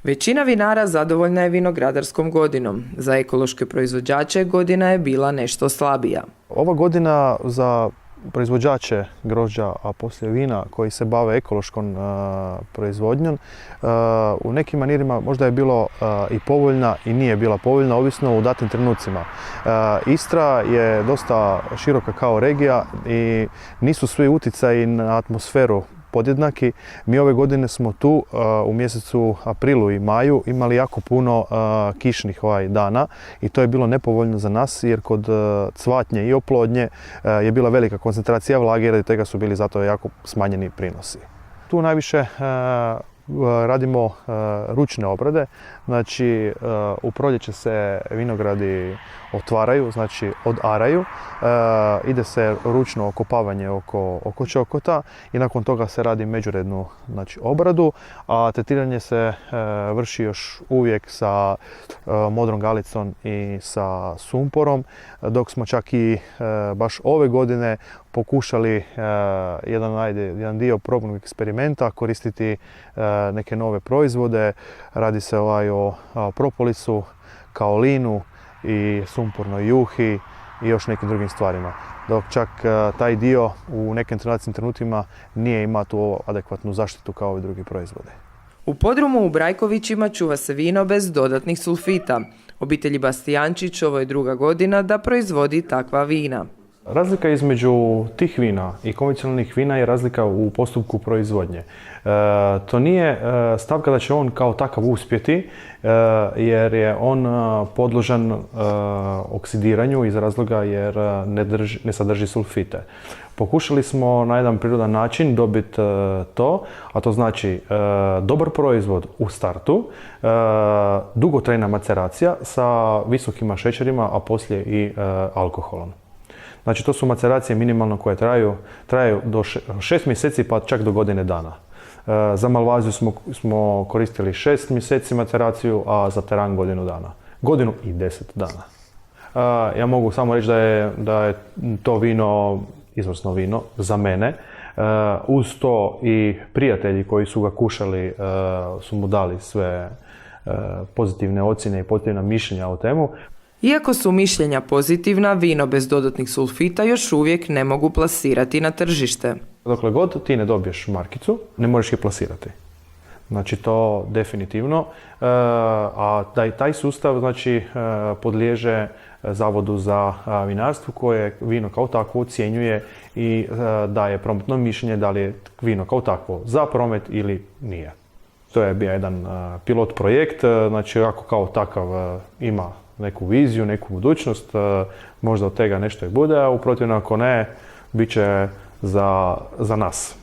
Većina vinara zadovoljna je vinogradarskom godinom. Za ekološke proizvođače godina je bila nešto slabija. Ova godina za proizvođače grožđa, a poslije vina koji se bave ekološkom proizvodnjom, u nekim manirima možda je bilo i povoljna i nije bila povoljna, ovisno u datim trenucima. Istra je dosta široka kao regija i nisu svi utjecaji na atmosferu podjednaki. Mi ove godine smo tu u mjesecu aprilu i maju imali jako puno kišnih dana i to je bilo nepovoljno za nas jer kod cvatnje i oplodnje je bila velika koncentracija vlage i radi toga su bili zato jako smanjeni prinosi. Tu najviše radimo ručne obrade, znači u proljeće se vinogradi otvaraju, znači odaraju, ide se ručno okopavanje oko čokota i nakon toga se radi međurednu obradu, a tretiranje se vrši još uvijek sa modrom galicom i sa sumporom, dok smo čak i baš ove godine pokušali jedan dio probnog eksperimenta koristiti neke nove proizvode. Radi se o propolisu, kaolinu i sumpornoj juhi i još nekim drugim stvarima. Dok čak taj dio u nekim trenutima nije ima tu adekvatnu zaštitu kao i drugi proizvode. U podrumu u Brajkovićima čuva se vino bez dodatnih sulfita. Obitelji Bastijančić ovo je druga godina da proizvodi takva vina. Razlika između tih vina i konvencionalnih vina je razlika u postupku proizvodnje. To nije stavka da će on kao takav uspjeti jer je on podložan oksidiranju iz razloga jer ne sadrži sulfite. Pokušali smo na jedan prirodan način dobiti to, a to znači dobar proizvod u startu, dugotrajna maceracija sa visokim šećerima, a poslije i alkoholom. Znači to su maceracije minimalno koje traju do 6 mjeseci pa čak do godine dana. Za Malvaziju smo koristili 6 mjeseci maceraciju, a za Teran godinu dana. Godinu i 10 dana. Ja mogu samo reći da je to vino izvrsno vino za mene. Uz to i prijatelji koji su ga kušali su mu dali sve pozitivne ocjene i pozitivna mišljenja o temu. Iako su mišljenja pozitivna, vino bez dodatnih sulfita još uvijek ne mogu plasirati na tržište. Dokle god ti ne dobiješ markicu, ne možeš je plasirati. Znači to definitivno. A taj sustav znači, podliježe Zavodu za vinarstvo koje vino kao takvo ocjenjuje i daje promptno mišljenje da li je vino kao takvo za promet ili nije. To je bio jedan pilot projekt, znači ako kao takav ima neku viziju, neku budućnost, možda od tega nešto i bude, a u protivno ako ne, bit će za nas.